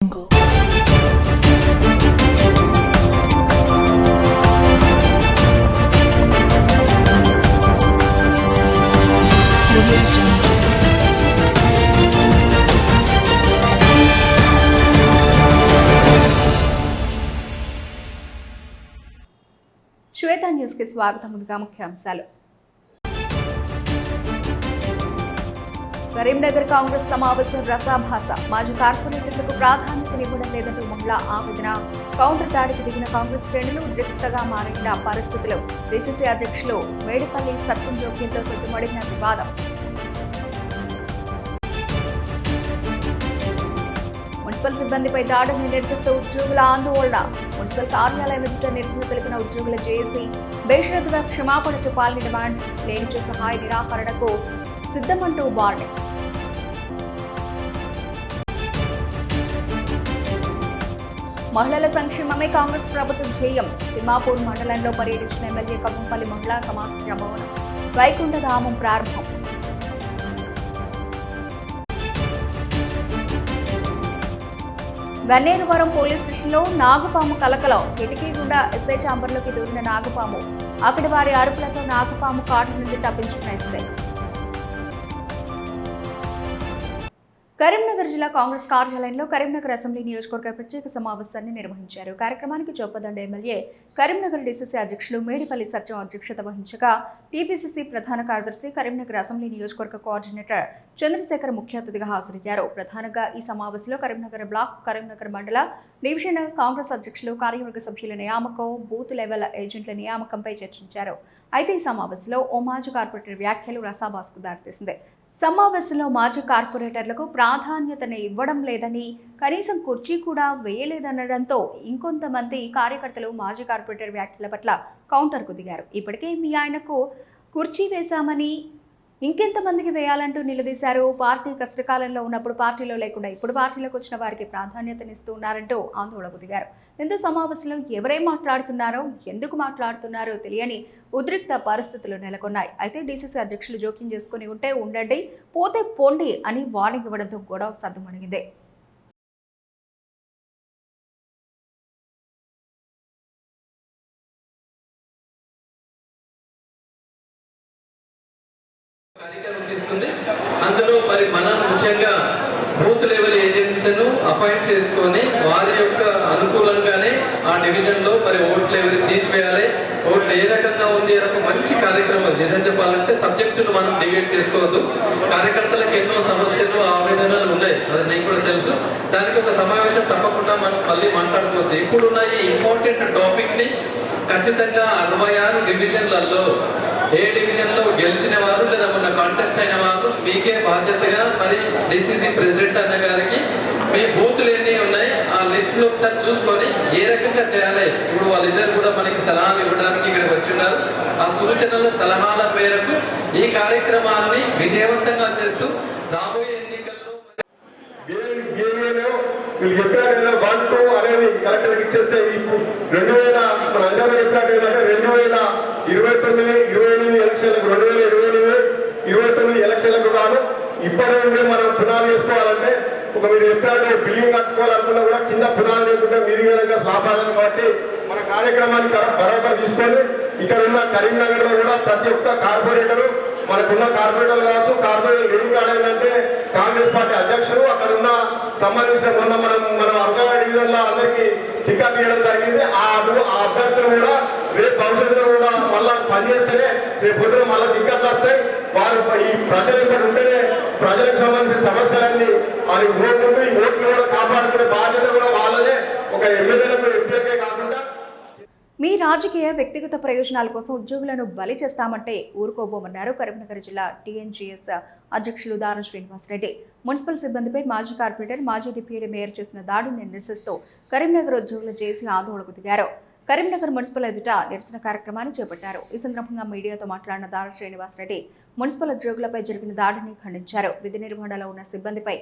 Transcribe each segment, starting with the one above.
శ్వేత news కి స్వాగతం. ముఖ్యాంశాలు. కరీంనగర్ కాంగ్రెస్ సమావేశం రసాభాస. మాజీ కార్పొరేటర్లకు ప్రాధాన్యతనివ్వడం లేదంటూ మహిళా ఆవేదన. కౌంటర్ దాడికి దిగిన కాంగ్రెస్ శ్రేణులు ఉద్రిక్తగా మారిన పరిస్థితులు. పిసిసి అధ్యక్షులు మేడిపల్లి సత్యం జోక్యంతో సద్దుమడిగిన వివాదం. మున్సిపల్ సిబ్బందిపై దాడిని నిరసిస్తూ ఉద్యోగుల ఆందోళన. మున్సిపల్ కార్యాలయం ఎదుట నిరసన తెలిపిన ఉద్యోగుల జేఏసీ బేషరతుగా క్షమాపణ చెప్పాలని డిమాండ్. లేనిచో సహాయ నిరాకరణకు సిద్ధమంటూ వార్నింగ్. మహిళల సంక్షేమమే కాంగ్రెస్ ప్రభుత్వ ధ్యేయం. తిమ్మాపూర్ మండలంలో పర్యటించిన ఎమ్మెల్యే కమ్మంపల్లి మహిళా సమాఖ్య భవనం. వైకుంఠధామం ప్రారంభం. గన్నేరువరం పోలీస్ స్టేషన్లో నాగుపాము కలకలం. కిటికీ గుండా ఎస్ఐ ఛాంబర్లోకి దూరిన నాగుపాము. అక్కడి వారి అరుపులతో నాగుపాము కాటు నుండి తప్పించుకున్న ఎస్ఐ. కరీంనగర్ జిల్లా కాంగ్రెస్ కార్యాలయంలో కరీంనగర్ అసెంబ్లీ నియోజకవర్గ ప్రత్యేక సమావేశాన్ని నిర్వహించారు. కార్యక్రమానికి చొప్పదండ ఎమ్మెల్యే కరీంనగర్ డీసీసీ అధ్యక్షులు మేడిపల్లి సత్యం అధ్యక్షత వహించగా టీపీసీసీ ప్రధాన కార్యదర్శి కరీంనగర్ అసెంబ్లీ నియోజకవర్గ కోఆర్డినేటర్ చంద్రశేఖర్ ముఖ్య అతిథిగా హాజరయ్యారు. ప్రధానంగా ఈ సమావేశంలో కరీంనగర్ బ్లాక్, కరీంనగర్ మండల, డివిజన్ కాంగ్రెస్ అధ్యక్షులు, కార్యవర్గ సభ్యుల నియామకం, బూత్ లెవెల్ ఏజెంట్ల నియామకంపై చర్చించారు. అయితే ఈ సమావేశంలో ఓ మాజీ కార్పొరేటర్ వ్యాఖ్యలు రసాభాసకు దారితీసింది. సమావేశంలో మాజీ కార్పొరేటర్లకు ప్రాధాన్యతను ఇవ్వడం లేదని, కనీసం కుర్చీ కూడా వేయలేదనడంతో ఇంకొంతమంది కార్యకర్తలు మాజీ కార్పొరేటర్ వ్యాఖ్యల పట్ల కౌంటర్కు దిగారు. ఇప్పటికే మీ ఆయనకు కుర్చీ వేశామని ఇంకెంతమందికి వేయాలంటూ నిలదీశారు. పార్టీ కష్టకాలంలో ఉన్నప్పుడు పార్టీలో లేకుండా ఇప్పుడు పార్టీలోకి వచ్చిన వారికి ప్రాధాన్యతనిస్తూ ఉన్నారంటూ ఆందోళనకు దిగారు. దీంతో సమావేశంలో ఎవరేం మాట్లాడుతున్నారో, ఎందుకు మాట్లాడుతున్నారో తెలియని ఉద్రిక్త పరిస్థితులు నెలకొన్నాయి. అయితే డీసీసీ అధ్యక్షులు జోక్యం చేసుకుని ఉంటే ఉండండి, పోతే పోండి అని వార్నింగ్ ఇవ్వడంతో గొడవ సద్దుమణిగింది. కార్యక్రమం తీసుకుంది. అందులో మరి మనం ముఖ్యంగా బూత్ లెవెల్ ఏజెంట్స్ ను అపాయింట్ చేసుకొని వారి యొక్క అనుకూలంగానే ఆ డివిజన్ లో మరి ఓట్లు ఎవరు తీసివేయాలి, ఓట్లు ఏ రకంగా ఉంది అని ఒక మంచి కార్యక్రమం. నిజం చెప్పాలంటే సబ్జెక్టును మనం డిబేట్ చేసుకోవద్దు. కార్యకర్తలకు ఎన్నో సమస్యలు, ఆవేదనలు ఉన్నాయి, అది నీకు కూడా తెలుసు. దానికి ఒక సమావేశం తప్పకుండా మనం మళ్ళీ మాట్లాడుకోవచ్చు. ఇప్పుడున్న ఈ ఇంపార్టెంట్ టాపిక్ ని ఖచ్చితంగా 66 డివిజన్లలో ఏ డివిజన్ లో గెలిచిన వారు లేదా మొన్న కాంటెస్ట్ అయిన వారు మీకే బాధ్యతగా మరి డిసిసి ప్రెసిడెంట్ అన్న గారికి మీ బూతులు ఎన్ని ఉన్నాయి ఆ లిస్ట్ లో ఒకసారి చూసుకొని ఏ రకంగా చేయాలి. ఇప్పుడు వాళ్ళిద్దరు కూడా మనకి సలహాలు ఇవ్వడానికి ఇక్కడికి వచ్చిన్నారు. ఆ సూచనల సలహాల మేరకు ఈ కార్యక్రమాన్ని విజయవంతంగా చేస్తూ రాబోయే ఎన్నికల్లో వీళ్ళు చెప్పినట్టు 1, 2 అనేది కలెక్టర్కి ఇచ్చేస్తే 2000 మన అంజనా చెప్పినట్టు ఏంటంటే 2029, 28 ఎలక్షన్లకు 2029 ఎలక్షన్లకు గాను ఇప్పటి నుండి మనం పునాలు వేసుకోవాలంటే ఒక మీరు చెప్పినట్టు బిల్డింగ్ కట్టుకోవాలనుకున్నా కూడా కింద పునాలు లేకుండా మీది కనుక స్లాబాలను బట్టి మన కార్యక్రమాన్ని బరోబర్ తీసుకొని ఇక్కడ ఉన్న కరీంనగర్ లో కూడా ప్రతి ఒక్క కార్పొరేటరు మనకున్న కార్పొరేటర్లు కావచ్చు, కార్పొరేటర్ లీడింగ్ కార్డ్ ఏంటంటే కాంగ్రెస్ పార్టీ అధ్యక్షుడు అక్కడ ఉన్న సంబంధించిన మొన్న మనం అర్ధ డివిజన్ లో అందరికీ టికెట్ ఇవ్వడం జరిగింది. ఆ అభ్యర్థులు కూడా రేపు భవిష్యత్తులో కూడా మళ్ళా పనిచేస్తేనే రేపు పొద్దున మళ్ళీ టికెట్లు వస్తాయి. వారు ఈ ప్రజలు ఇక్కడ ఉంటేనే ప్రజలకు సంబంధించిన సమస్యలన్నీ అని ఓట్లుంటూ ఈ ఓట్లు కూడా కాపాడుకునే బాధ్యత కూడా వాళ్ళదే. ఒక ఎమ్మెల్యేలకు, ఎంపీలకే కాకుండా మీ రాజకీయ వ్యక్తిగత ప్రయోజనాల కోసం ఉద్యోగులను బలి చేస్తామంటే ఊరుకోబోమన్నారు కరీంనగర్ జిల్లా టీఎన్జీఎస్ అధ్యక్షులు దారం శ్రీనివాసరెడ్డి. మున్సిపల్ సిబ్బందిపై మాజీ కార్పొరేటర్, మాజీ డిప్యూటీ మేయర్ చేసిన దాడిని నిరసిస్తూ కరీంనగర్ ఉద్యోగులు చేసిన ఆందోళనకు దిగారు. కరీంనగర్ మున్సిపల్ ఎదుట నిరసన కార్యక్రమాన్ని చేపట్టారు. ఈ సందర్భంగా మీడియాతో మాట్లాడిన దారం శ్రీనివాసరెడ్డి మున్సిపల్ ఉద్యోగులపై జరిగిన దాడిని ఖండించారు. విధి నిర్వహణలో ఉన్న సిబ్బందిపై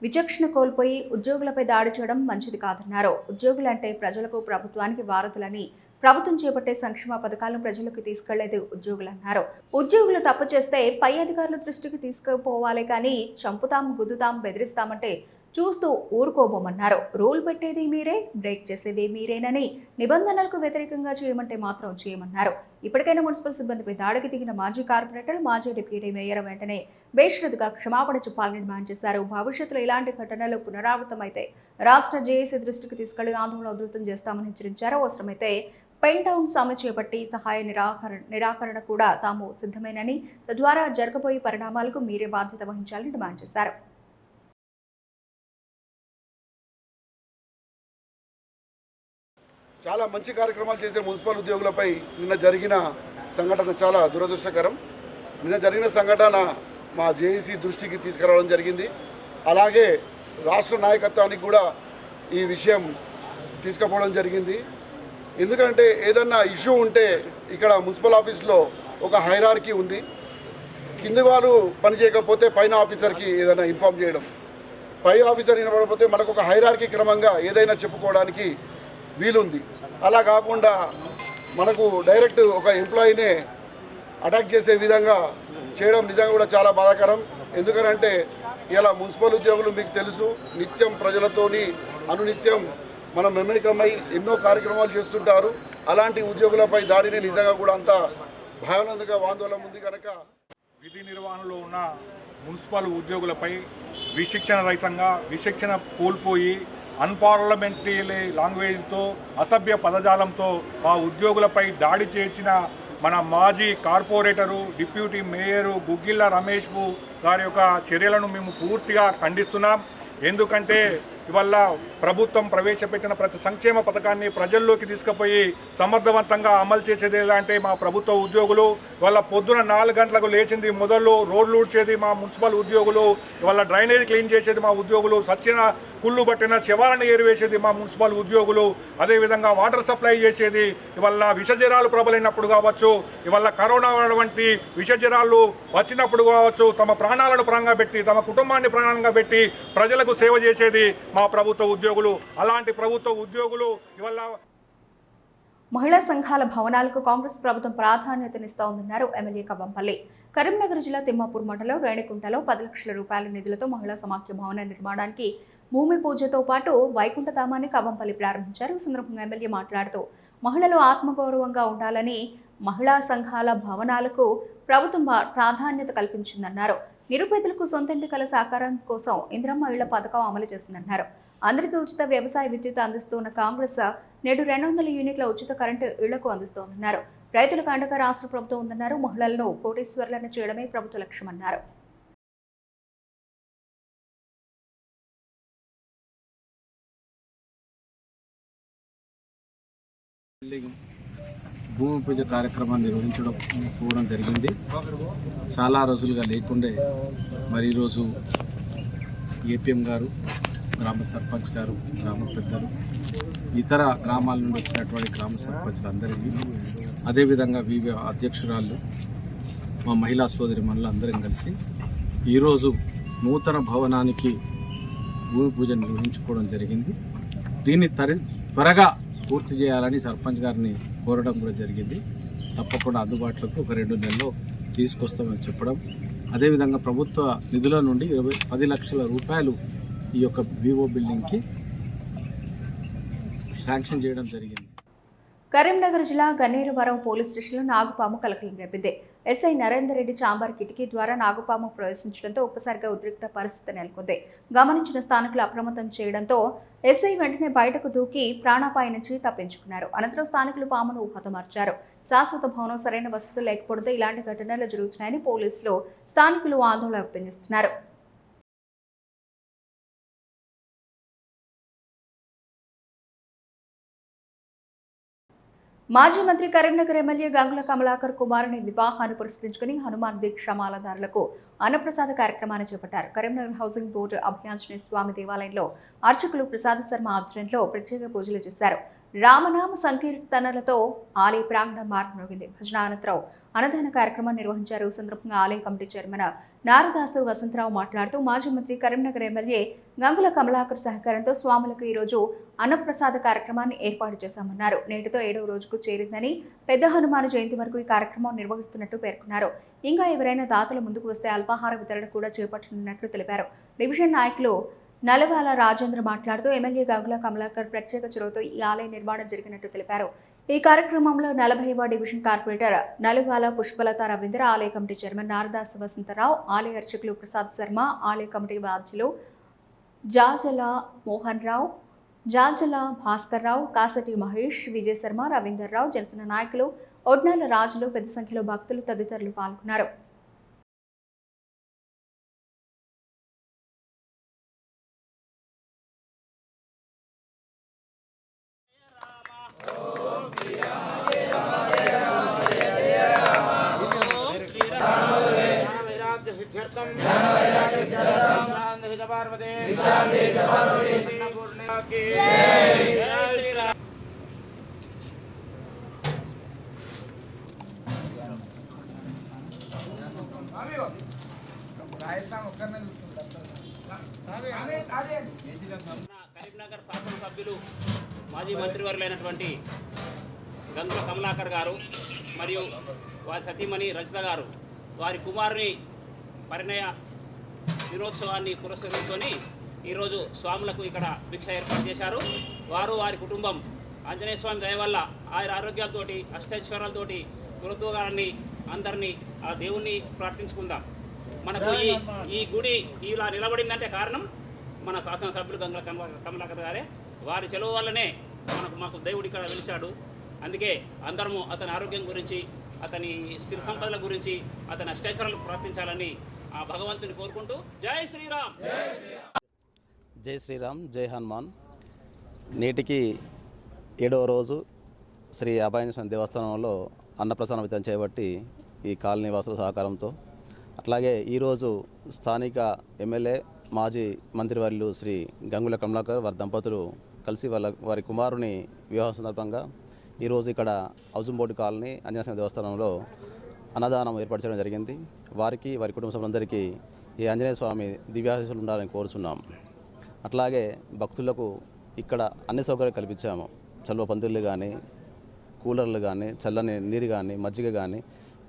విచక్షణ కోల్పోయి ఉద్యోగులపై దాడి చేయడం మంచిది కాదన్నారు. ఉద్యోగులంటే ప్రజలకు, ప్రభుత్వానికి వారధులని, ప్రభుత్వం చేపట్టే సంక్షేమ పథకాలను ప్రజలకు తీసుకెళ్లేది ఉద్యోగులన్నారు. ఉద్యోగులు తప్పు చేస్తే పై అధికారుల దృష్టికి తీసుకుపోవాలి కానీ చంపుతాం, గుద్దుతాం, బెదిరిస్తామంటే చూస్తూ ఊరుకోబోమన్నారు. రూల్ పెట్టేది మీరే, బ్రేక్ చేసేది మీరేనని, నిబంధనలకు వ్యతిరేకంగా చేయమంటే మాత్రం చేయమన్నారు. ఇప్పటికైనా మున్సిపల్ సిబ్బందిపై దాడికి దిగిన మాజీ కార్పొరేటర్, మాజీ డిప్యూటీ మేయర్ వెంటనే బేషరతుగా క్షమాపణ చెప్పాలని డిమాండ్ చేశారు. భవిష్యత్తులో ఇలాంటి ఘటనలు పునరావృతమైతే రాష్ట్ర జేఏసీ దృష్టికి తీసుకెళ్లి ఆందోళన ఉధృతం చేస్తామని హెచ్చరించారు. అవసరమైతే పెన్ టౌన్ సమ్మె చేపట్టి సహాయ నిరాకరణ కూడా తాము సిద్ధమేనని, తద్వారా జరగబోయే పరిణామాలకు మీరే బాధ్యత వహించాలని డిమాండ్ చేశారు. చాలా మంచి కార్యక్రమాలు చేసే మున్సిపల్ ఉద్యోగులపై నిన్న జరిగిన సంఘటన చాలా దురదృష్టకరం. నిన్న జరిగిన సంఘటన మా జేఏసీ దృష్టికి తీసుకురావడం జరిగింది. అలాగే రాష్ట్ర నాయకత్వానికి కూడా ఈ విషయం తీసుకుపోవడం జరిగింది. ఎందుకంటే ఏదన్నా ఇష్యూ ఉంటే ఇక్కడ మున్సిపల్ ఆఫీస్లో ఒక హైరార్కీ ఉంది. కింది వారు పనిచేయకపోతే పైన ఆఫీసర్కి ఏదైనా ఇన్ఫామ్ చేయడం, పై ఆఫీసర్ వినపడకపోతే మనకు ఒక హైరార్కీ క్రమంగా ఏదైనా చెప్పుకోవడానికి వీలుంది. అలా కాకుండా మనకు డైరెక్ట్ ఒక ఎంప్లాయీనే అటాక్ చేసే విధంగా చేయడం నిజంగా కూడా చాలా బాధాకరం. ఎందుకంటే ఇలా మున్సిపల్ ఉద్యోగులు మీకు తెలుసు, నిత్యం ప్రజలతోని అనునిత్యం మనం మమేకమై ఎన్నో కార్యక్రమాలు చేస్తుంటారు. అలాంటి ఉద్యోగులపై దాడిని నిజంగా కూడా అంత భయానందంగా ఆందోళన ఉంది కనుక విధి నిర్వహణలో ఉన్న మున్సిపల్ ఉద్యోగులపై విశిక్షణ కోల్పోయి అన్పార్లమెంటరీ లాంగ్వేజ్తో అసభ్య పదజాలంతో మా ఉద్యోగులపై దాడి చేసిన మన మాజీ corporator, deputy mayor Guggilla Ramesh గారి యొక్క చర్యలను మేము పూర్తిగా ఖండిస్తున్నాం. ఎందుకంటే ఇవల్ల ప్రభుత్వం ప్రవేశపెట్టిన ప్రతి సంక్షేమ పథకాన్ని ప్రజల్లోకి తీసుకుపోయి సమర్థవంతంగా అమలు చేసేది అంటే మా ప్రభుత్వ ఉద్యోగులు. ఇవాళ పొద్దున 4 గంటలకు లేచింది మొదలు రోడ్లు ఊడ్చేది మా మున్సిపల్ ఉద్యోగులు, ఇవాళ డ్రైనేజ్ క్లీన్ చేసేది మా ఉద్యోగులు, సచ్చిన కుళ్ళు పట్టిన శవాలను ఏరివేసేది మా మున్సిపల్ ఉద్యోగులు, అదేవిధంగా వాటర్ సప్లై చేసేది. ఇవాళ విషజ్వరాలు ప్రబలినప్పుడు కావచ్చు, ఇవాళ కరోనా వంటి విషజ్వరాలు వచ్చినప్పుడు కావచ్చు, తమ ప్రాణాలను ప్రాణంగా పెట్టి, తమ కుటుంబాన్ని ప్రాణంగా పెట్టి ప్రజలకు సేవ చేసేది మా ప్రభుత్వ ఉద్యోగులు. అలాంటి ప్రభుత్వ ఉద్యోగులు ఇవాళ మహిళా సంఘాల భవనాలకు కాంగ్రెస్ ప్రభుత్వం ప్రాధాన్యతనిస్తోందన్నారు ఎమ్మెల్యే కవ్వంపల్లి. కరీంనగర్ జిల్లా తిమ్మాపూర్ మండలం రేణికుంటలో 10 లక్షల రూపాయల నిధులతో మహిళా సమాఖ్య భవన నిర్మాణానికి భూమి పూజతో పాటు వైకుంఠధామాన్ని కవ్వంపల్లి ప్రారంభించారు. ఈ సందర్భంగా ఎమ్మెల్యే మాట్లాడుతూ మహిళలు ఆత్మగౌరవంగా ఉండాలని మహిళా సంఘాల భవనాలకు ప్రభుత్వం ప్రాధాన్యత కల్పించిందన్నారు. నిరుపేదలకు సొంతింటి కల సాకారం కోసం ఇందిరమ్మ ఇళ్ల పథకం అమలు చేసిందన్నారు. అందరికీ ఉచిత వ్యవసాయ విద్యుత్ అందిస్తున్న కాంగ్రెస్ నేడు 200 యూనిట్ల ఉచిత కరెంటు ఇళ్లకు అందిస్తోందన్నారు. రైతులకు అండగా రాష్ట్ర ప్రభుత్వం ఉందన్నారు. మహిళలను కోటీశ్వరులను చేయడమే ప్రభుత్వ లక్ష్యమన్నారు. భూమి పూజ కార్యక్రమాన్ని నిర్వహించడం జరిగింది. చాలా రోజులుగా లేకుండే మరి ఈరోజు ఏపీఎం గారు, గ్రామ సర్పంచ్ గారు, గ్రామ పెద్దలు, ఇతర గ్రామాల నుండి వచ్చినటువంటి గ్రామ సర్పంచ్లందరికీ, అదేవిధంగా వివి అధ్యక్షురాళ్ళు, మా మహిళా సోదరి మనులు అందరం కలిసి ఈరోజు నూతన భవనానికి భూమి పూజ నిర్వహించుకోవడం జరిగింది. దీన్ని త్వరగా పూర్తి చేయాలని సర్పంచ్ గారిని కోరడం కూడా జరిగింది. తప్పకుండా అందుబాటులోకి ఒక 2 నెలల్లో తీసుకొస్తామని చెప్పడం, అదేవిధంగా ప్రభుత్వ నిధుల నుండి 10 లక్షల రూపాయలు ఈ యొక్క వివో బిల్డింగ్కి శాంక్షన్ చేయడం జరిగింది. కరీంనగర్ జిల్లా గన్నేరువరం పోలీస్ స్టేషన్లో నాగుపాము కలకలం రేపింది. ఎస్ఐ నరేందర్ రెడ్డి చాంబర్ కిటికీ ద్వారా నాగుపాము ప్రవేశించడంతో ఒక్కసారిగా ఉద్రిక్త పరిస్థితి నెలకొంది. గమనించిన స్థానికులు అప్రమత్తం చేయడంతో ఎస్ఐ వెంటనే బయటకు దూకి ప్రాణాపాయ నుంచి తప్పించుకున్నారు. అనంతరం స్థానికులు పామును హతమార్చారు. శాశ్వత భవనం సరైన వసతులు లేకపోవడంతో ఇలాంటి ఘటనలు జరుగుతున్నాయని పోలీసులు, స్థానికులు ఆందోళన వ్యక్తం చేస్తున్నారు. మాజీ మంత్రి కరీంనగర్ ఎమ్మెల్యే గంగుల కమలాకర్ కుమారుని వివాహాన్ని పురస్కరించుకుని హనుమాన్ దీక్షమాలదారులకు అన్నప్రసాద కార్యక్రమాన్ని చేపట్టారు. కరీంనగర్ హౌసింగ్ బోర్డు అభయాంజనేయ స్వామి దేవాలయంలో అర్చకులు ప్రసాద్ శర్మ ఆధ్వర్యంలో ప్రత్యేక పూజలు చేశారు. రామనామ సంకీర్తనలతో ఆలయ ప్రాంగణం మారుమోగింది. భజన అనంతరం అన్నదాన కార్యక్రమం నిర్వహించారు. సందర్భంగా ఆలయ కమిటీ చైర్మన్ నారదాసు వసంతరావు మాట్లాడుతూ మాజీ మంత్రి కరీంనగర్ ఎమ్మెల్యే గంగుల కమలాకర్ సహకారంతో స్వాములకు ఈరోజు అన్నప్రసాద కార్యక్రమాన్ని ఏర్పాటు చేశామన్నారు. నేటితో 7వ రోజుకు చేరిందని, పెద్ద హనుమాన్ జయంతి వరకు ఈ కార్యక్రమం నిర్వహిస్తున్నట్టు పేర్కొన్నారు. ఇంకా ఎవరైనా దాతలు ముందుకు వస్తే అల్పాహార వితరణ కూడా చేపట్టనున్నట్లు తెలిపారు. డివిజన్ నాయకులు నలవాల రాజేంద్ర మాట్లాడుతూ ఎమ్మెల్యే గంగుల కమలాకర్ ప్రత్యేక చొరవతో ఈ ఆలయ నిర్మాణం జరిగినట్టు తెలిపారు. ఈ కార్యక్రమంలో 40వ డివిజన్ కార్పొరేటర్ నలువాల పుష్పలత రవీంద్ర, ఆలయ కమిటీ చైర్మన్ నారదాస్ వసంతరావు, ఆలయ అర్చకులు ప్రసాద్ శర్మ, ఆలయ కమిటీ బాధ్యులు జాజల మోహన్ రావు, జాజల భాస్కర్ రావు, కాసటి మహేష్, విజయ్ శర్మ, రవీందర్ రావు, జనసేన నాయకులు, ఒడ్నాల రాజులు, పెద్ద సంఖ్యలో భక్తులు తదితరులు పాల్గొన్నారు. కరీంనగర్ శాసనసభ్యులు మాజీ మంత్రివర్యులైనటువంటి గంగుల కమలాకర్ గారు మరియు వారి సతీమణి రజిత గారు వారి కుమారుని పరిణయ దినోత్సవాన్ని పురస్కరించుకొని ఈరోజు స్వాములకు ఇక్కడ భిక్ష ఏర్పాటు చేశారు. వారు వారి కుటుంబం ఆంజనేయ స్వామి దయ వల్ల ఆయన ఆరోగ్యాలతోటి అష్టైశ్వర్యాలతోటి తులతూగాలని అందరినీ ఆ దేవుణ్ణి ప్రార్థించుకుందాం. మనకు ఈ గుడి ఇలా నిలబడిందంటే కారణం మన శాసనసభ్యులు గంగుల కమలాకర్ గారే. వారి చెలవు వల్లనే మాకు దేవుడు ఇక్కడ వెలిశాడు. అందుకే అందరము అతని ఆరోగ్యం గురించి, అతని స్థిర సంపదల గురించి, అతని అష్టైశ్వర్యాలకు ప్రార్థించాలని ఆ భగవంతుని కోరుకుంటూ జై శ్రీరామ్. జై శ్రీరామ్, జై హనుమాన్. నేటికి 7వ రోజు శ్రీ అభయాంజనేయ స్వామి దేవస్థానంలో అన్నప్రసాదం వితరణ చేయబట్టి ఈ కాలనీ వాసుల సహకారంతో, అట్లాగే ఈరోజు స్థానిక ఎమ్మెల్యే మాజీ మంత్రివర్యులు శ్రీ గంగుల కమలాకర్ వారి దంపతులు కలిసి వారి కుమారుని వివాహం సందర్భంగా ఈరోజు ఇక్కడ హౌజంబోర్డు కాలనీ ఆంజనేయ స్వామి దేవస్థానంలో అన్నదానం ఏర్పాటు చేయడం జరిగింది. వారికి వారి కుటుంబ సభ్యులందరికీ ఈ ఆంజనేయ స్వామి దివ్యాశీస్సులు ఉండాలని కోరుచున్నాం. అట్లాగే భక్తులకు ఇక్కడ అన్ని సౌకర్యాలు కల్పించాము. చల్వ పందిళ్ళు కానీ, కూలర్లు కానీ, చల్లని నీరు కానీ, మజ్జిగ కానీ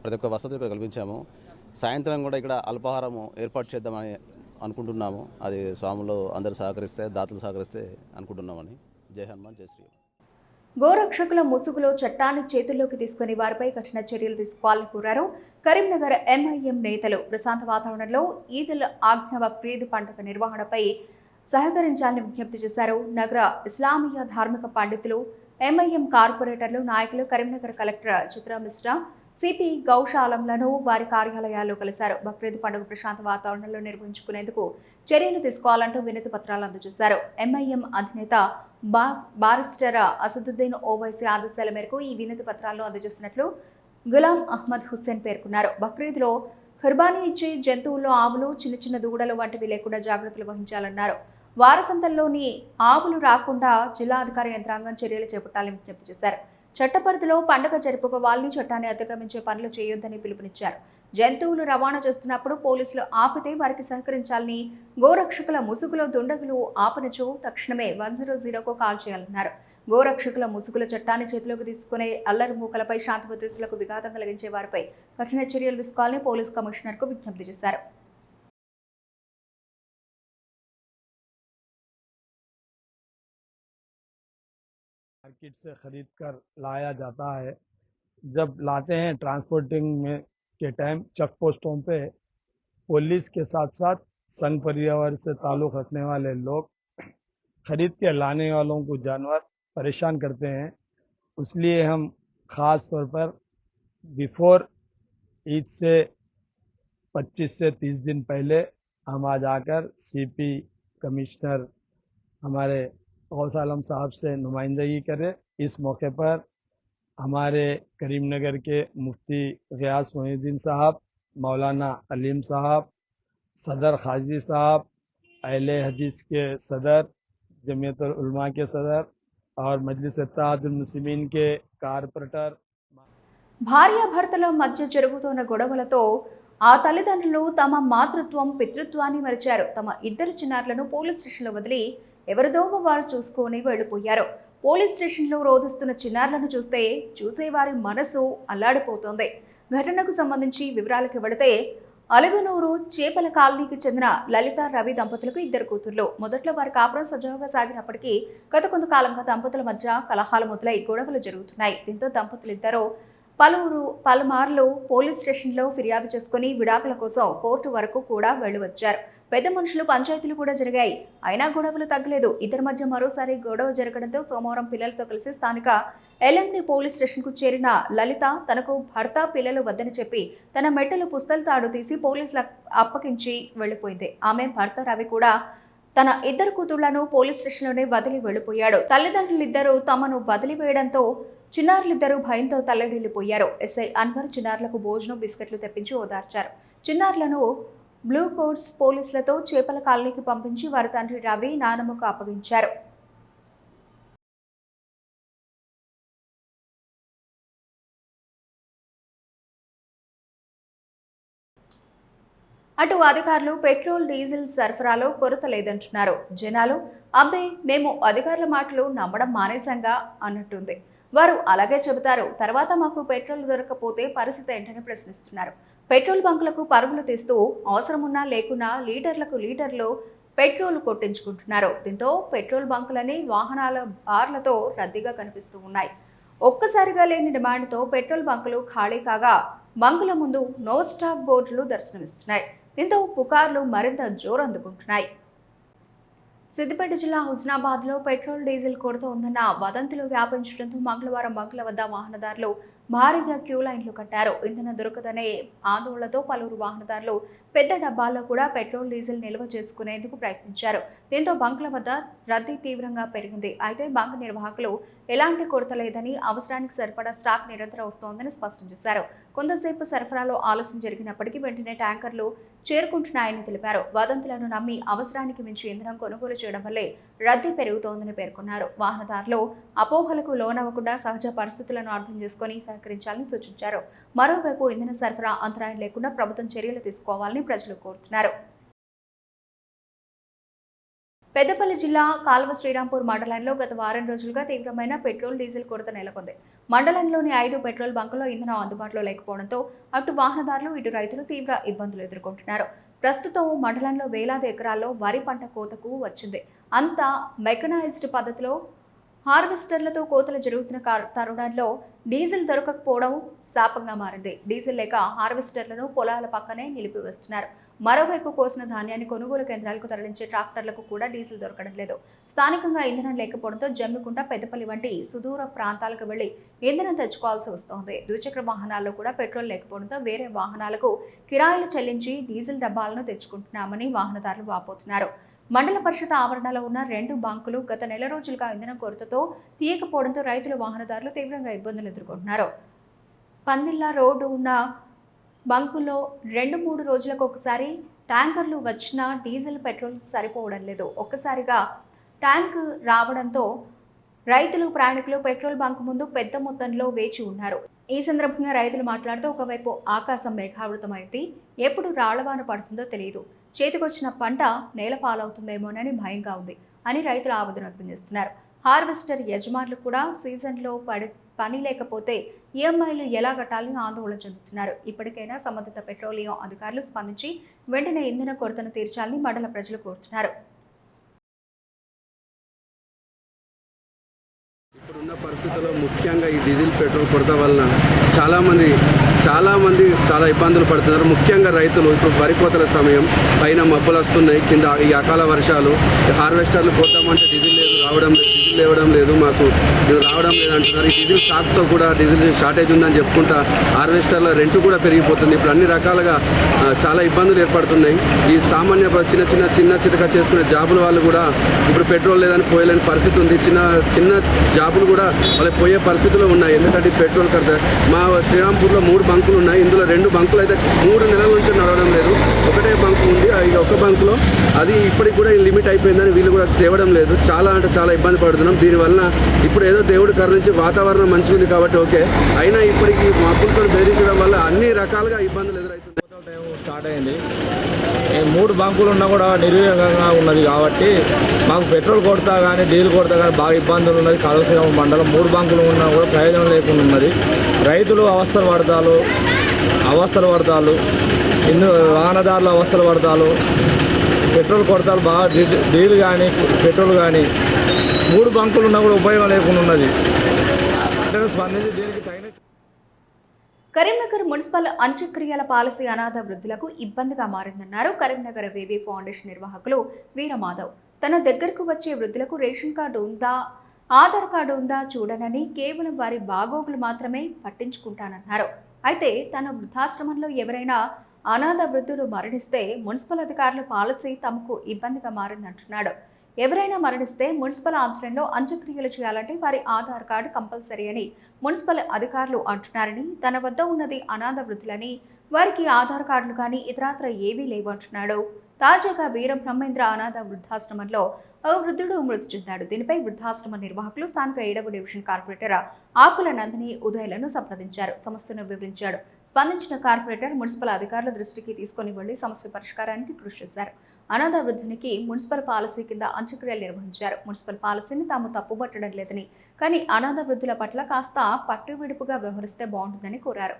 ప్రతి ఒక్క వసతులు ఇక్కడ కల్పించాము. సాయంత్రం కూడా ఇక్కడ అల్పాహారము ఏర్పాటు చేద్దామని అనుకుంటున్నాము. అది స్వాములు అందరూ సహకరిస్తే, దాతలు సహకరిస్తే అనుకుంటున్నామని. జై హనుమాన్, జై శ్రీ. గోరక్షకుల ముసుగులో చట్టాన్ని చేతుల్లోకి తీసుకుని వారిపై కఠిన చర్యలు తీసుకోవాలని కోరారు కరీంనగర్ ఎంఐఎం నేతలు. ప్రశాంత వాతావరణంలో ఈదుల్ ఆజ్ఞ బక్రీద్ పండుగ నిర్వహణపై సహకరించాలని విజ్ఞప్తి చేశారు. నగర ఇస్లామియా ధార్మిక పండితులు, ఎంఐఎం కార్పొరేటర్లు, నాయకులు కరీంనగర్ కలెక్టర్ చిత్రా మిశ్రా, సిపి గౌశాలంలను వారి కార్యాలయాల్లో కలిశారు. బక్రీద్ పండుగ ప్రశాంత వాతావరణంలో నిర్వహించుకునేందుకు చర్యలు తీసుకోవాలంటూ వినతి పత్రాలు అందజేశారు. ఎంఐఎం అధినేత బారిస్టర్ అసదుద్దీన్ ఓవైసీ ఆదేశాల మేరకు ఈ వినతి పత్రాలను అందజేసినట్లు గులాం అహ్మద్ హుస్సేన్ పేర్కొన్నారు. బక్రీద్లో ఖుర్బానీ ఇచ్చే జంతువుల్లో ఆవులు, చిన్న చిన్న దూడలు వంటివి లేకుండా జాగ్రత్తలు వహించాలన్నారు. వారసంతంలోని ఆవులు రాకుండా జిల్లా అధికార యంత్రాంగం చర్యలు చేపట్టాలని విజ్ఞప్తి చేశారు. చట్టపరిధిలో పండుగ జరుపుకోవాలని, చట్టాన్ని అతిక్రమించే పనులు చేయొద్దని పిలుపునిచ్చారు. జంతువులు రవాణా చేస్తున్నప్పుడు పోలీసులు ఆపితే వారికి సహకరించాలని, గోరక్షకుల ముసుగులో దుండగులు ఆపనచో తక్షణమే 100కు కాల్ చేయాలన్నారు. గోరక్షకుల ముసుగుల చట్టాన్ని చేతిలోకి తీసుకునే అల్లరి మూకలపై, శాంతి భద్రతలకు విఘాతం కలిగించే వారిపై కఠిన చర్యలు తీసుకోవాలని పోలీస్ కమిషనర్కు విజ్ఞప్తి చేశారు. मार्केट से खरीद कर लाया जाता है। जब लाते हैं ट्रांसपोर्टिंग में के टाइम चेक पोस्टों पे पुलिस के साथ साथ संघ परिवार से ताल्लुक़ रखने वाले लोग खरीद के लाने वालों को जानवर परेशान करते हैं। इसलिए हम ख़ास तौर पर बिफोर ईद से 25 से 30 दिन पहले हम आज आकर सीपी कमिश्नर हमारे गौसालम साहब से नुमाइंदगी करें। इस मौके पर हमारे करीमनगर के मुफ्ती गियास मोहिउद्दीन साहब, मौलाना अलीम साहब, सदर खाजी साहब, अहले हदीस के सदर, जमीयतुल उलमा के सदर और मजलिस इत्तेहादुल मुस्लिमीन के కార్పొరేటర్. భార్యాభర్తల మధ్య జరుగుతున్న గొడవలతో ఆ తల్లిదండ్రులు తమ మాతృత్వం, పితృత్వాన్ని మరిచారు. తమ ఇద్దరు చిన్నారులను పోలీస్ స్టేషన్లో వదిలి ఎవరిదోవ వారు చూసుకొని వెళ్లిపోయారు. పోలీస్ స్టేషన్లో రోధిస్తున్న చిన్నారులను చూసేవారి మనసు అల్లాడిపోతోంది. ఘటనకు సంబంధించి వివరాలకు వెళితే అలుగునూరు చేపల కాలనీకి చెందిన లలిత రవి దంపతులకు 2 కూతుర్లు. మొదట్లో వారి కాపురం సజావుగా సాగినప్పటికీ గత కొంతకాలంగా దంపతుల మధ్య కలహాలు మొదలై గొడవలు జరుగుతున్నాయి. దీంతో దంపతులిద్దరూ పలుమార్లు పోలీస్ స్టేషన్లో ఫిర్యాదు చేసుకుని విడాకుల కోసం కోర్టు వరకు కూడా వెళ్లివచ్చారు. పెద్ద మనుషులు పంచాయతీలు కూడా జరిగాయి. అయినా గొడవలు తగ్గలేదు. ఇద్దరి మధ్య మరోసారి గొడవ జరగడంతో సోమవారం పిల్లలతో కలిసి స్థానిక ఎల్ఎండి పోలీస్ స్టేషన్కు చేరిన లలిత తనకు భర్త పిల్లలు వద్దని చెప్పి తన మెట్టలు పుస్తల తాడు తీసి పోలీసులకు అప్పగించి వెళ్లిపోయింది. ఆమె భర్త రవి కూడా తన 2 కూతుళ్లను పోలీస్ స్టేషన్లోనే వదిలి వెళ్లిపోయాడు. తల్లిదండ్రులిద్దరూ తమను వదిలివేయడంతో చిన్నారులిద్దరూ భయంతో తల్లడిల్లిపోయారు. ఎస్ఐ అన్వర్ చిన్నారులకు భోజనం బిస్కెట్లు తెప్పించి ఓదార్చారు. చిన్నారులను బ్లూ కోట్స్ పోలీసులతో చేపల కాలనీకి పంపించి వారి తండ్రి రవి నానమ్మకు అప్పగించారు. అటు అధికారులు పెట్రోల్ డీజిల్ సరఫరాలో కొరత లేదంటున్నారు. జనాలు అబ్బే మేము అధికారుల మాటలు నమ్మడం మానేసంగా అన్నట్టుంది. వారు అలాగే చెబుతారు. తర్వాత మాకు పెట్రోల్ దొరకకపోతే పరిస్థితి ఏంటని ప్రశ్నిస్తున్నారు. పెట్రోల్ బంకులకు పరుగులు తీస్తూ అవసరమున్నా లేకున్నా లీటర్లు పెట్రోల్ కొట్టించుకుంటున్నారు. దీంతో పెట్రోల్ బంకులని వాహనాల బార్లతో రద్దీగా కనిపిస్తూ ఉన్నాయి. ఒక్కసారిగా లేని డిమాండ్తో పెట్రోల్ బంకులు ఖాళీ కాగా బంకుల ముందు నో స్టాప్ బోర్డులు దర్శనమిస్తున్నాయి. దీంతో పుకార్లు మరింత జోరు అందుకుంటున్నాయి. సిద్దిపేట జిల్లా హుస్నాబాద్లో పెట్రోల్ డీజిల్ కొరత ఉందన్న వదంతులు వ్యాపించడంతో మంగళవారం బంకుల వద్ద వాహనదారులు భారీగా క్యూ లైన్లు కట్టారు. ఇంధనం దొరకదనే ఆందోళనతో పలువురు వాహనదారులు పెద్ద డబ్బాల్లో కూడా పెట్రోల్ డీజిల్ నిల్వ చేసుకునేందుకు ప్రయత్నించారు. దీంతో బంకుల వద్ద రద్దీ తీవ్రంగా పెరిగింది. అయితే బంక్ నిర్వాహకులు ఎలాంటి కొరత లేదని, అవసరానికి సరిపడా స్టాక్ నిరంతరం వస్తోందని స్పష్టం చేశారు. కొంతసేపు సరఫరాలో ఆలస్యం జరిగినప్పటికీ వెంటనే ట్యాంకర్లు చేరుకుంటున్నాయని తెలిపారు. వదంతులను నమ్మి అవసరానికి మించి ఇంధనం కొనుగోలు చేయడం వల్లే రద్దీ పెరుగుతోందని పేర్కొన్నారు. వాహనదారులు అపోహలకు లోనవ్వకుండా సహజ పరిస్థితులను అర్థం చేసుకుని సహకరించాలని సూచించారు. మరోవైపు ఇంధన సరఫరా అంతరాయం లేకుండా ప్రభుత్వం చర్యలు తీసుకోవాలని ప్రజలు కోరుతున్నారు. పెద్దపల్లి జిల్లా కాల్వ శ్రీరాంపూర్ మండలంలో గత వారం రోజులుగా తీవ్రమైన పెట్రోల్ డీజిల్ కొరత నెలకొంది. మండలంలోని 5 పెట్రోల్ బంకుల్లో ఇంధనం అందుబాటులో లేకపోవడంతో అటు వాహనదారులు ఇటు రైతులు తీవ్ర ఇబ్బందులు ఎదుర్కొంటున్నారు. ప్రస్తుతం మండలంలో వేలాది ఎకరాల్లో వరి పంట కోతకు వచ్చింది. అంతా మెకనైజ్డ్ పద్ధతిలో హార్వెస్టర్లతో కోతలు జరుగుతున్న తరుణంలో డీజిల్ దొరకకపోవడం శాపంగా మారింది. డీజిల్ లేక హార్వెస్టర్లను పొలాల పక్కనే నిలిపివేస్తున్నారు. మరోవైపు కోసిన ధాన్యాన్ని కొనుగోలు కేంద్రాలకు తరలించే ట్రాక్టర్లకు కూడా డీజిల్ దొరకడం లేదు. స్థానికంగా ఇంధనం లేకపోవడంతో జమ్మికుంట, పెద్దపల్లి వంటి సుదూర ప్రాంతాలకు వెళ్లి ఇంధనం తెచ్చుకోవాల్సి వస్తోంది. ద్విచక్ర వాహనాల్లో కూడా పెట్రోల్ లేకపోవడంతో వేరే వాహనాలకు కిరాయిలు చెల్లించి డీజిల్ డబ్బాలను తెచ్చుకుంటున్నామని వాహనదారులు వాపోతున్నారు. మండల పరిషత్ ఆవరణలో ఉన్న 2 బంకులు గత నెల రోజులుగా ఇంధనం కొరతతో తీయకపోవడంతో రైతులు, వాహనదారులు తీవ్రంగా ఇబ్బందులు ఎదుర్కొంటున్నారు. పందిల్లా రోడ్డు ఉన్న బంకుల్లో 2-3 రోజులకు ఒకసారి ట్యాంకర్లు వచ్చినా డీజిల్, పెట్రోల్ సరిపోవడం లేదు. ఒక్కసారిగా ట్యాంక్ రావడంతో రైతులు, ప్రయాణికులు పెట్రోల్ బంక్ ముందు పెద్ద మొత్తంలో వేచి ఉన్నారు. ఈ సందర్భంగా రైతులు మాట్లాడుతూ ఒకవైపు ఆకాశం మేఘావృతమైంది, ఎప్పుడు రాళ్లవాన పడుతుందో తెలియదు, చేతికొచ్చిన పంట నేల పాలవుతుందేమోనని భయంగా ఉంది అని రైతులు ఆవేదన వ్యక్తం చేస్తున్నారు. హార్వెస్టర్ యజమానులు కూడా సీజన్లో పని లేకపోతే ఈఎంఐలు ఎలా కట్టాలని ఆందోళన చెందుతున్నారు. ఇప్పటికైనా సంబంధిత పెట్రోలియం అధికారులు స్పందించి వెంటనే ఇంధన కొరతను తీర్చాలని మండల ప్రజలు కోరుతున్నారు. ఇప్పుడున్న పరిస్థితుల్లో ముఖ్యంగా ఈ డీజిల్ పెట్రోల్ కొరత వలన చాలామంది చాలా ఇబ్బందులు పడుతున్నారు. ముఖ్యంగా రైతులు ఇప్పుడు వరి కోతల సమయం, పైన మబ్బులు వస్తున్నాయి, కింద ఈ అకాల వర్షాలు, హార్వెస్టర్లు కోద్దామంటే డీజిల్ లేవడం లేదు, మాకు రావడం లేదు అంటున్నారు. ఈ డీజిల్ స్టాక్తో కూడా డీజిల్ షార్టేజ్ ఉందని చెప్పుకుంటా హార్వెస్టర్ల రెంట్ కూడా పెరిగిపోతుంది. ఇప్పుడు అన్ని రకాలుగా చాలా ఇబ్బందులు ఏర్పడుతున్నాయి. ఈ సామాన్య చిన్న చితక చేసుకునే జాబుల వాళ్ళు కూడా ఇప్పుడు పెట్రోల్ లేదని పోయలేని పరిస్థితి ఉంది. చిన్న జాబులు కూడా వాళ్ళకి పోయే పరిస్థితుల్లో ఉన్నాయి. ఎందుకంటే పెట్రోల్ కడితే మా శ్రీరాంపూర్లో 3 బంకులు ఉన్నాయి. ఇందులో 2 బంకులు అయితే 3 నెలల నుంచి నడవడం లేదు. ఒకటే బంకు ఉంది, ఒక బంకులో అది ఇప్పటికి కూడా లిమిట్ అయిపోయిందని వీళ్ళు కూడా తేవడం లేదు. చాలా అంటే చాలా ఇబ్బంది పడుతున్నాం. దీనివల్ల ఇప్పుడు ఏదో దేవుడి కరుణించి వాతావరణం మంచిగా ఉంది కాబట్టి ఓకే, అయినా ఇప్పటికి మబ్బులతో బెదిరించడం వల్ల అన్ని రకాలుగా ఇబ్బందులు ఎదురవుతున్నాయి. స్టార్ట్ అయింది. 3 బంకులు ఉన్నా కూడా నిర్వీర్యంగా ఉన్నది కాబట్టి మాకు పెట్రోల్ కొడతా కానీ డీజిల్ కొడతా కానీ బాగా ఇబ్బందులు ఉన్నది. కాళేశ్వరం మండలం 3 బంకులు ఉన్నా కూడా ప్రయోజనం లేకుండా ఉన్నది. రైతులు అవస్థలు పడతారు. ఎన్నో వాహనదారుల అవస్థలు పడతారు. పెట్రోల్ కొడతారు బాగా, డీజిల్ కానీ పెట్రోల్ కానీ 3 బంకులు ఉన్నా కూడా ఉపయోగం లేకుండా ఉన్నది. స్పందించి దీనికి తగిన కరీంనగర్ మున్సిపల్ అంత్యక్రియల పాలసీ అనాథ వృద్ధులకు ఇబ్బందిగా మారిందన్నారు కరీంనగర్ వేవీ ఫౌండేషన్ నిర్వాహకులు వీరమాధవ్. తన దగ్గరకు వచ్చే వృద్ధులకు రేషన్ కార్డు ఉందా, ఆధార్ కార్డు ఉందా చూడనని కేవలం వారి బాగోగులు మాత్రమే పట్టించుకుంటానన్నారు. అయితే తన వృద్ధాశ్రమంలో ఎవరైనా అనాథ వృద్ధులు మరణిస్తే మున్సిపల్ అధికారుల పాలసీ తమకు ఇబ్బందిగా మారిందంటున్నాడు. ఎవరైనా మరణిస్తే మున్సిపల్ ఆధ్వర్యంలో అంత్యక్రియలు చేయాలంటే వారి ఆధార్ కార్డు కంపల్సరీ అని మున్సిపల్ అధికారులు అంటున్నారని, తన వద్ద ఉన్నది అనాథ వృద్ధులని, వారికి ఆధార్ కార్డులు కానీ ఇతరత్ర ఏవీ లేవంటున్నాడు. తాజాగా వీరం బ్రహ్మేంద్ర అనాథ వృద్ధాశ్రమంలో ఓ వృద్ధుడు మృతి చెందాడు. దీనిపై వృద్ధాశ్రమ నిర్వాహకులు స్థానిక 7వ డివిజన్ కార్పొరేటర్ ఆకుల నందిని ఉదయలను సంప్రదించారు. సమస్యను వివరించాడు. స్పందించిన కార్పొరేటర్ మున్సిపల్ అధికారుల దృష్టికి తీసుకుని వెళ్లి సమస్య పరిష్కారానికి కృషి చేశారు. అనాథ వృద్ధునికి మున్సిపల్ పాలసీ కింద అంత్యక్రియలు నిర్వహించారు. మున్సిపల్ పాలసీని తాము తప్పుపట్టడం లేదని, కానీ అనాథ వృద్ధుల పట్ల కాస్త పట్టువిడుపుగా వ్యవహరిస్తే బాగుంటుందని కోరారు.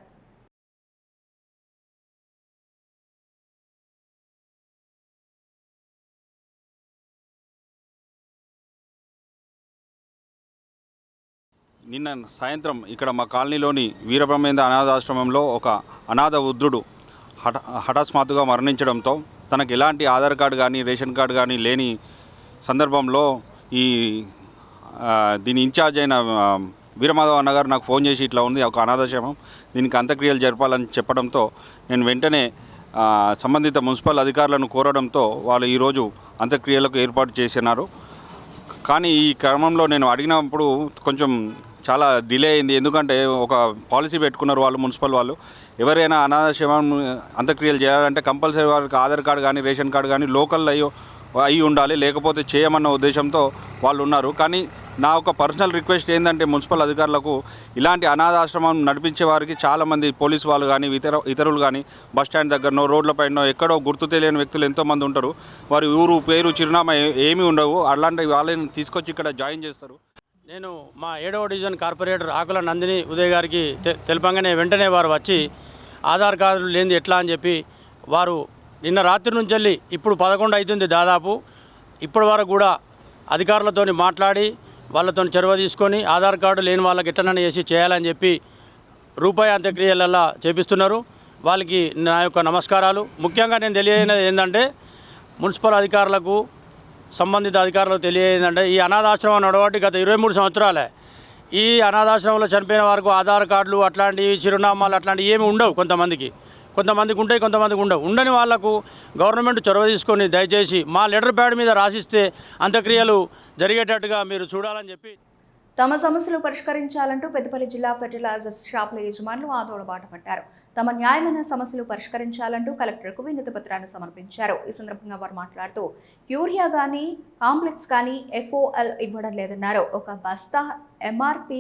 నిన్న సాయంత్రం ఇక్కడ మా కాలనీలోని వీరబ్రహ్మేంద్ర అనాథాశ్రమంలో ఒక అనాథ వృద్ధుడు హఠాత్మాత్తుగా మరణించడంతో తనకు ఎలాంటి ఆధార్ కార్డు కానీ రేషన్ కార్డు కానీ లేని సందర్భంలో దీని ఇన్ఛార్జ్ అయిన వీరమాధవ్ అన్న గారు నాకు ఫోన్ చేసి ఇట్లా ఉంది ఒక అనాథాశ్రమం, దీనికి అంత్యక్రియలు జరపాలని చెప్పడంతో నేను వెంటనే సంబంధిత మున్సిపల్ అధికారులను కోరడంతో వాళ్ళు ఈరోజు అంత్యక్రియలకు ఏర్పాటు చేసినారు. కానీ ఈ క్రమంలో నేను అడిగినప్పుడు కొంచెం చాలా డిలే అయింది. ఎందుకంటే ఒక పాలసీ పెట్టుకున్నారు వాళ్ళు, మున్సిపల్ వాళ్ళు, ఎవరైనా అనాథాశ్రమం అంత్యక్రియలు చేయాలంటే కంపల్సరీ వాళ్ళకి ఆధార్ కార్డు కానీ రేషన్ కార్డు కానీ లోకల్ అయి ఉండాలి, లేకపోతే చేయమన్న ఉద్దేశంతో వాళ్ళు ఉన్నారు. కానీ నా ఒక పర్సనల్ రిక్వెస్ట్ ఏంటంటే మున్సిపల్ అధికారులకు ఇలాంటి అనాథాశ్రమం నడిపించే వారికి చాలామంది పోలీసు వాళ్ళు కానీ ఇతరులు కానీ బస్టాండ్ దగ్గరనో రోడ్లపైనో ఎక్కడో గుర్తు తెలియని వ్యక్తులు ఎంతోమంది ఉంటారు. వారి ఊరు పేరు చిరునామా ఏమీ ఉండవు. అలాంటి వాళ్ళని తీసుకొచ్చి ఇక్కడ జాయిన్ చేస్తారు. నేను మా 7వ డివిజన్ కార్పొరేటర్ ఆకుల నందిని ఉదయ్ గారికి తెలపంగానే వెంటనే వారు వచ్చి ఆధార్ కార్డులు లేనిది ఎట్లా అని చెప్పి వారు నిన్న రాత్రి నుంచి వెళ్ళి ఇప్పుడు 11 అవుతుంది దాదాపు, ఇప్పటి వరకు కూడా అధికారులతో మాట్లాడి వాళ్ళతో చొరవ తీసుకొని ఆధార్ కార్డు లేని వాళ్ళకి ఎట్లనైనా చేసి చేయాలని చెప్పి రూపాయి అంత్యక్రియలలా చేపిస్తున్నారు. వాళ్ళకి నా యొక్క నమస్కారాలు. ముఖ్యంగా నేను తెలియజేయనది ఏంటంటే మున్సిపల్ అధికారులకు సంబంధిత అధికారులకు తెలియజేయందంటే ఈ అనాథాశ్రమం నడవబట్టి గత 23 సంవత్సరాలే. ఈ అనాథాశ్రమంలో చనిపోయిన వారికి ఆధార్ కార్డులు అట్లాంటివి చిరునామాలు అట్లాంటివి ఏమి ఉండవు. కొంతమందికి ఉంటాయి, కొంతమందికి ఉండవు. ఉండని వాళ్లకు గవర్నమెంట్ చొరవ తీసుకొని దయచేసి మా లెటర్ ప్యాడ్ మీద రాసిస్తే అంత్యక్రియలు జరిగేటట్టుగా మీరు చూడాలని చెప్పి తమ సమస్యలు పరిష్కరించాలంటూ పెద్దపల్లి జిల్లా ఫెర్టిలైజర్స్ షాపుల యజమానులు ఆందోళన బాట పట్టారు. తమ న్యాయమైన సమస్యలు పరిష్కరించాలంటూ కలెక్టర్కు వినతి పత్రాన్ని సమర్పించారు. ఈ సందర్భంగా వారు మాట్లాడుతూ యూరియా కానీ కాంప్లెక్స్ కానీ FOL ఇవ్వడం లేదన్నారు. ఒక బస్తా MRP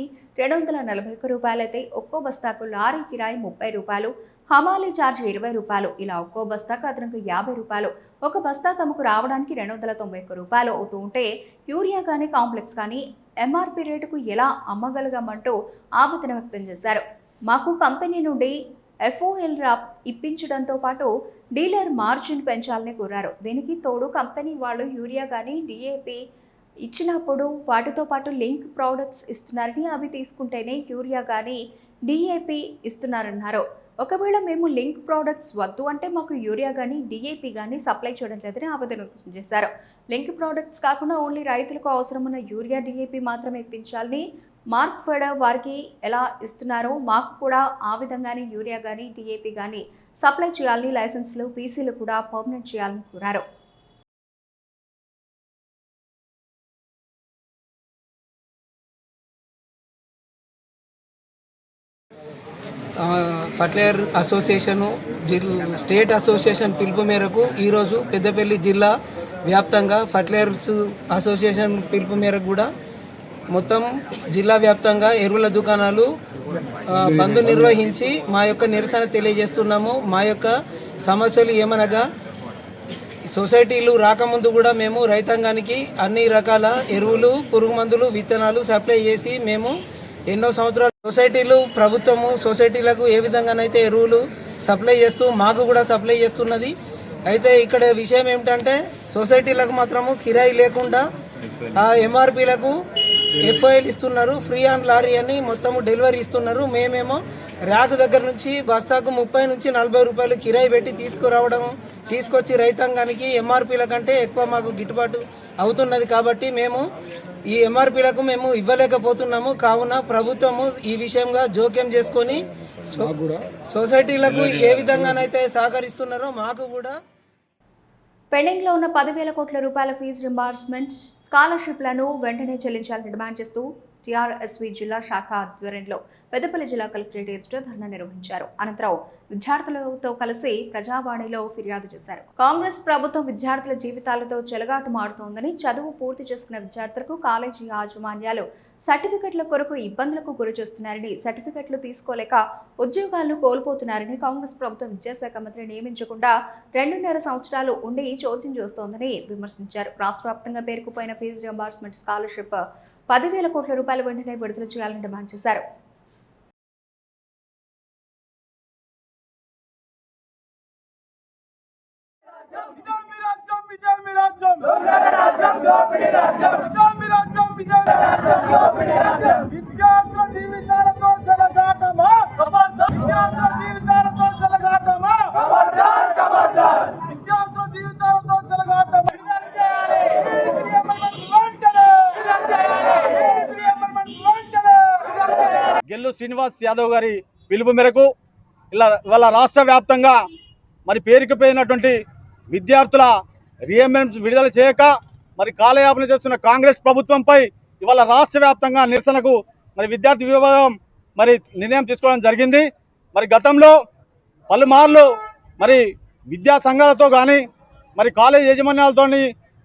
241 రూపాయలైతే ఒక్కో బస్తాకు లారీ కిరాయి 30 రూపాయలు, హమాలీ ఛార్జ్ 20 రూపాయలు, ఇలా ఒక్కో బస్తాకు అదనంగా 50 రూపాయలు, ఒక బస్తా తమకు రావడానికి 291 రూపాయలు అవుతూ ఉంటే యూరియా కానీ కాంప్లెక్స్ కానీ MRP రేటుకు ఎలా అమ్మగలగమంటూ ఆవేదన వ్యక్తం చేశారు. మాకు కంపెనీ నుండి FOL ఇప్పించడంతో పాటు డీలర్ మార్జిన్ పెంచాలని కోరారు. దీనికి తోడు కంపెనీ వాళ్ళు యూరియా కానీ DAP ఇచ్చినప్పుడు వాటితో పాటు లింక్ ప్రోడక్ట్స్ ఇస్తున్నారని, అవి తీసుకుంటేనే యూరియా కానీ DAP ఇస్తున్నారన్నారు. ఒకవేళ మేము లింక్ ప్రోడక్ట్స్ వద్దు అంటే మాకు యూరియా కానీ DAP కానీ సప్లై చేయడం లేదని ఆవేదన వ్యక్తం చేశారు. లింక్ ప్రోడక్ట్స్ కాకుండా ఓన్లీ రైతులకు అవసరమైన యూరియా DAP మాత్రమే ఇప్పించాలని, మార్క్ ఫెడ్ వారికి ఎలా ఇస్తున్నారో మాకు కూడా ఆ విధంగానే యూరియా కానీ DAP కానీ సప్లై చేయాలని, లైసెన్స్లు PCలు కూడా పర్మనెంట్ చేయాలని కోరారు. ఫర్టిలైజర్ అసోసియేషను స్టేట్ అసోసియేషన్ పిలుపు మేరకు ఈరోజు పెద్దపల్లి జిల్లా వ్యాప్తంగా ఫర్టిలైజర్స్ అసోసియేషన్ పిలుపు మేరకు కూడా మొత్తం జిల్లా వ్యాప్తంగా ఎరువుల దుకాణాలు బంద్ నిర్వహించి మా యొక్క నిరసన తెలియజేస్తున్నాము. మా యొక్క సమస్యలు ఏమనగా సొసైటీలు రాకముందు కూడా మేము రైతాంగానికి అన్ని రకాల ఎరువులు, పురుగు మందులు, విత్తనాలు సప్లై చేసి మేము ఎన్నో సంవత్సరాలు సొసైటీలు ప్రభుత్వము సొసైటీలకు ఏ విధంగానైతే ఎరువులు సప్లై చేస్తూ మాకు కూడా సప్లై చేస్తున్నది. అయితే ఇక్కడ విషయం ఏమిటంటే సొసైటీలకు మాత్రము కిరాయి లేకుండా ఆ ఎంఆర్పీలకు ఎఫ్ఐఎల్ ఇస్తున్నారు. ఫ్రీ ఆన్ లారీ అని మొత్తము డెలివరీ ఇస్తున్నారు. మేమేమో ర్యాక్ దగ్గర నుంచి బస్తాకు 30 నుంచి 40 రూపాయలు కిరాయి పెట్టి తీసుకొచ్చి రైతాంగానికి ఎంఆర్పీల కంటే ఎక్కువ మాకు గిట్టుబాటు అవుతున్నది. కాబట్టి మేము ఈ ఎంఆర్పీలకు మేము ఇవ్వలేకపోతున్నాము. కావున ప్రభుత్వము ఈ విషయంగా జోక్యం చేసుకొని సొసైటీలకు ఏ విధంగానైతే సహకరిస్తున్నారో మాకు కూడా పెండింగ్ లో ఉన్న 10,000 కోట్ల రూపాయల ఫీజు రింబార్స్మెంట్ స్కాలర్షిప్లను వెంటనే చెల్లించాలని డిమాండ్ చేస్తూ టీఆర్ఎస్వి జిల్లా శాఖ ఆధ్వర్యంలో పెద్దపల్లి జిల్లా కలెక్టరేట్ ఎదుట ధర్నా నిర్వహించారు. అనంతరం విద్యార్థులతో కలిసి ప్రజావాణిలో ఫిర్యాదు చేశారు. కాంగ్రెస్ ప్రభుత్వం విద్యార్థుల జీవితాలతో చెలగాటమాడుతోందని, చదువు పూర్తి చేసుకున్న విద్యార్థులకు కాలేజీ యాజమాన్యాలు సర్టిఫికెట్ల కొరకు ఇబ్బందులకు గురి చేస్తున్నారని, సర్టిఫికెట్లు తీసుకోలేక ఉద్యోగాలను కోల్పోతున్నారని, కాంగ్రెస్ ప్రభుత్వం విద్యాశాఖ మంత్రి నియమించకుండా 2.5 సంవత్సరాలు ఉండి చోద్యం చేస్తోందని విమర్శించారు. రాష్ట్ర వ్యాప్తంగా పేరుకుపోయిన ఫీజు రింబార్స్మెంట్ స్కాలర్షిప్ 10,000 కోట్ల రూపాయలు వెంటనే విడుదల చేయాలని డిమాండ్ చేశారు. గెల్లు శ్రీనివాస్ యాదవ్ గారి పిలుపు మేరకు ఇవాళ రాష్ట్ర వ్యాప్తంగా మరి పేరుకుపోయినటువంటి విద్యార్థుల రీఎంబర్స్మెంట్ విడుదల చేయక మరి కాలయాపన చేస్తున్న కాంగ్రెస్ ప్రభుత్వంపై ఇవాళ రాష్ట్ర వ్యాప్తంగా నిరసనకు మరి విద్యార్థి విభాగం మరి నిర్ణయం తీసుకోవడం జరిగింది. మరి గతంలో పలుమార్లు మరి విద్యా సంఘాలతో కానీ మరి కాలేజ్ యాజమాన్యాలతో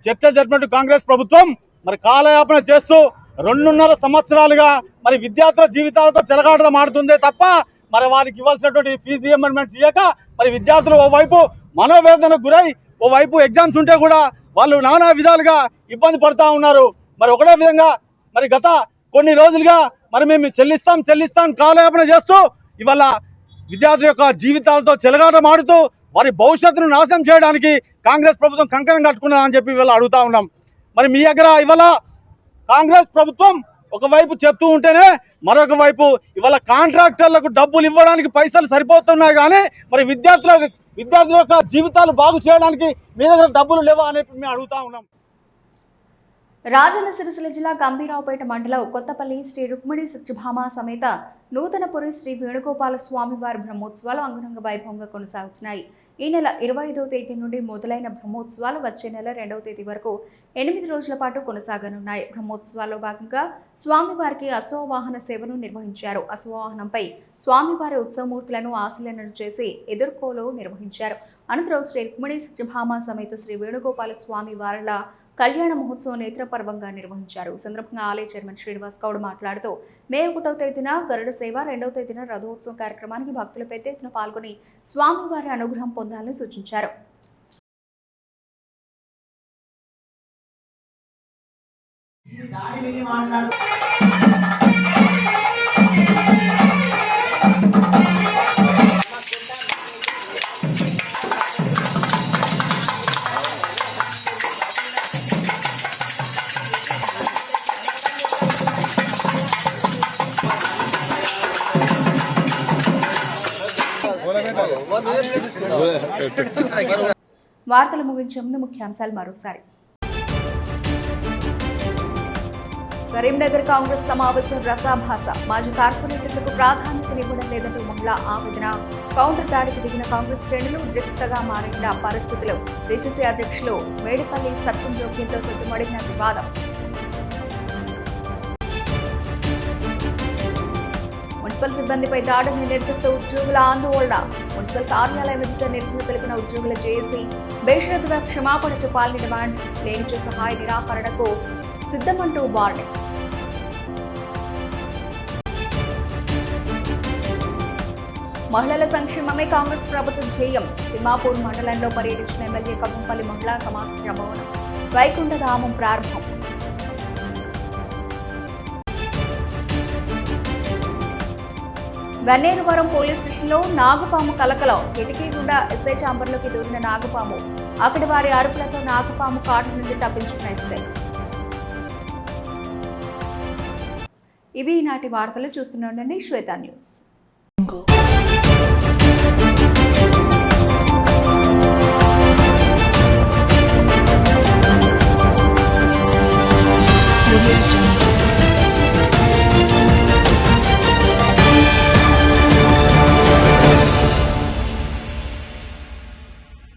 చర్చ జరిపినట్టు కాంగ్రెస్ ప్రభుత్వం మరి కాలయాపన చేస్తూ 2.5 సంవత్సరాలుగా మరి విద్యార్థుల జీవితాలతో చెలగాటం ఆడుతుందే తప్ప మరి వారికి ఇవ్వాల్సినటువంటి ఫీజు రీఎంబర్స్మెంట్ చేయక మరి విద్యార్థులు ఓవైపు మనోవేదనకు గురై ఓవైపు ఎగ్జామ్స్ ఉంటే కూడా వాళ్ళు నానా విధాలుగా ఇబ్బంది పడుతూ ఉన్నారు. మరి ఒకటే విధంగా మరి గత కొన్ని రోజులుగా మరి మేము చెల్లిస్తాం కాలయాపన చేస్తూ ఇవాళ విద్యార్థుల యొక్క జీవితాలతో చెలగాటం ఆడుతూ వారి భవిష్యత్తును నాశనం చేయడానికి కాంగ్రెస్ ప్రభుత్వం కంకణం కట్టుకున్నదని చెప్పి ఇవాళ అడుగుతా ఉన్నాం. మరి మీ దగ్గర ఇవాళ కాంగ్రెస్ ప్రభుత్వం ఒకవైపు చెప్తూ ఉంటేనే మరొక వైపు ఇవాళ కాంట్రాక్టర్లకు డబ్బులు ఇవ్వడానికి పైసలు సరిపోతున్నాయి కానీ మరి విద్యార్థుల యొక్క జీవితాలు బాగు చేయడానికి మీ దగ్గర డబ్బులు లేవా అని మేము అడుగుతా ఉన్నాం. రాజన్న సిరిసిల్ల జిల్లా గంభీరావుపేట మండలం కొత్తపల్లి శ్రీ రుక్మిణి సత్యభామ సమేత నూతనపురి శ్రీ వేణుగోపాల స్వామి వారి బ్రహ్మోత్సవాలు అంగరంగ వైభవంగా కొనసాగుతున్నాయి. ఈ నెల 25వ తేదీ నుండి మొదలైన బ్రహ్మోత్సవాలు వచ్చే నెల 2వ తేదీ వరకు 8 రోజుల పాటు కొనసాగనున్నాయి. బ్రహ్మోత్సవాల్లో భాగంగా స్వామివారికి అశ్వవాహన సేవను నిర్వహించారు. అశ్వవాహనంపై స్వామివారి ఉత్సవమూర్తులను ఆశీలనలు చేసి ఎదుర్కోలు నిర్వహించారు. అనంతరం శ్రీ రుక్మిణి సత్యభామ సమేత శ్రీ వేణుగోపాల స్వామి వారిల కళ్యాణ మహోత్సవం నేత్రపర్వంగా నిర్వహించారు. ఈ సందర్భంగా ఆలయ చైర్మన్ శ్రీనివాస్ గౌడ్ మాట్లాడుతూ మే 1వ తేదీన గరుడ సేవ, 2వ తేదీన రథోత్సవం కార్యక్రమానికి భక్తులు పెద్ద ఎత్తున పాల్గొని స్వామివారి అనుగ్రహం పొందాలని సూచించారు. వార్తలు ముగించే ముందు ముఖ్యాంశాలు మరోసారి. కరీంనగర్ కాంగ్రెస్ సమావేశం రసాభాస. మాజీ కార్పొరేటర్లకు ప్రాధాన్యతనివ్వడం లేదంటూ మహిళా ఆవేదన. కౌంటర్ దాడికి దిగిన కాంగ్రెస్ శ్రేణులు ఉద్రిక్తగా మారిన పరిస్థితులు. డీసీసీ అధ్యక్షులు మేడిపల్లి సత్యం జోక్యంతో సద్దుమడిగిన వివాదం. మున్సిపల్ సిబ్బందిపై దాడిని నిరసిస్తూ ఉద్యోగుల ఆందోళన. మున్సిపల్ కార్యాలయం ఎదుట నిరసన తెలిపిన ఉద్యోగుల జేఏసీ బేషరతుగా క్షమాపణ చెప్పాలని డిమాండ్. లేనిచో సహాయ నిరాకరణకు సిద్ధమంటూ వార్నింగ్. మహిళల సంక్షేమమే కాంగ్రెస్ ప్రభుత్వ ధ్యేయం. తిమ్మాపూర్ మండలంలో పర్యటించిన ఎమ్మెల్యే కవ్వంపల్లి మహిళా సమాఖ్య భవనం. వైకుంఠధామం ప్రారంభం. గన్నేరువరం పోలీస్ స్టేషన్లో నాగుపాము కలకలం. కిటికీ గుండా ఎస్ఐ ఛాంబర్లోకి దూరిన నాగుపాము. అక్కడి వారి అరుపులతో నాగుపాము కాటు నుండి తప్పించుకున్న ఎస్ఐ. ఇవి ఈనాటి వార్తలు. చూస్తూనే ఉండండి శ్వేత న్యూస్. Audio